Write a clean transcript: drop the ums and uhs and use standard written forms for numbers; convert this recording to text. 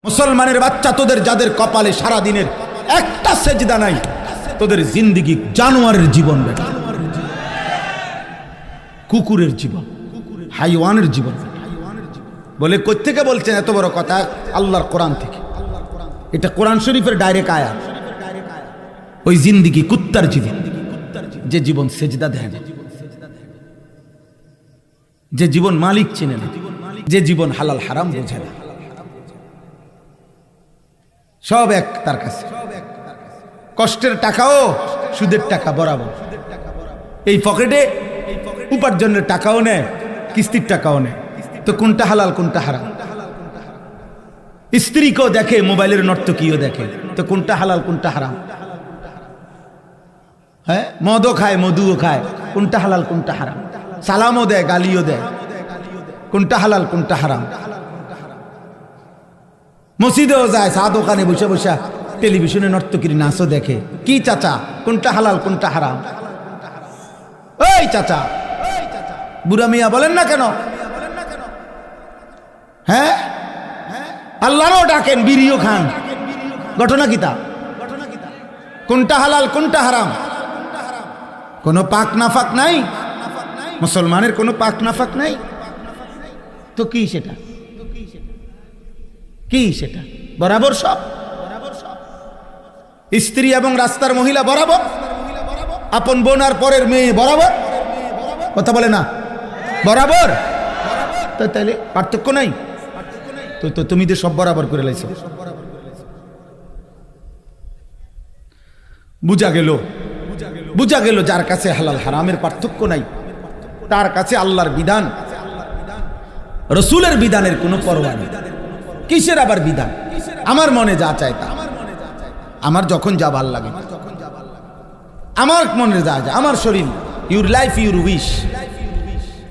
মুসলমানের বাচ্চা, তোদের যাদের কপালে সারা দিনের একটা সেজদা নাই, তোদের জিন্দেগি জানোয়ারের জীবন, বেটা, কুকুরের জীবন, হাইওয়ানের জীবন। বলে কোত্থেকে বলছেন এত বড় কথা? আল্লাহর কোরআন থেকে। এটা কোরআন শরীফের ডাইরেক্ট আয়াত। ওই জিন্দেগি কুত্তার জীবন, যে জীবন সেজদা দেয় না, যে জীবন মালিক চেনে না, যে জীবন হালাল হারাম বোঝে না, সব এক তার কাছে। কষ্টের টাকাও সুদের টাকা বরাবর। এই পকেটে উপার্জনের টাকাও নেয়, কিস্তির টাকাও নেয়। তো কোনটা হালাল কোনটা হারাম? স্ত্রীকেও দেখে, মোবাইলের নর্তকীও দেখে, তো কোনটা হালাল কোনটা হারাম? হ্যাঁ, মদও খায়, মধুও খায়, কোনটা হালাল কোনটা হারাম? সালামও দেয়, গালিও দেয়, কোনটা হালাল কোনটা হারাম? মসজিদেও যায়, চা দোকানে বসে বসে টেলিভিশনে নর্তকীর নাচও দেখে। কি চাচা, কোনটা হালাল কোনটা হারাম? ওই চাচা, বুড়া মিয়া বলেন না কেন? হ্যাঁ, আল্লাহরও ডাকেন, বিড়িও খান, ঘটনা কি তা? কোনটা হালাল কোনটা হারাম? কোনো পাক নাফাক নাই, মুসলমানের কোনো পাক নাফাক নাই। তো কি সেটা? কি সেটা? বরাবর সব। স্ত্রী এবং রাস্তার মহিলা বরাবর, আপন বোন আর পরের মেয়ে বরাবর। কথা বলে না বরাবর? তো তাহলে পার্থক্য নাই তো? তুমি তো সব বরাবর করে লাইছো। বুঝা গেল যার কাছে হালাল হারামের পার্থক্য নাই, তার কাছে আল্লাহর বিধান, রসুলের বিধানের কোনো পরোয়া নেই। কিসের আবার বিধান? আমার মনে যা চায় তা, আমার যখন যা ভাল লাগে, আমার মনে যা যায়, আমার শরীর, ইউর লাইফ ইউর উইশ।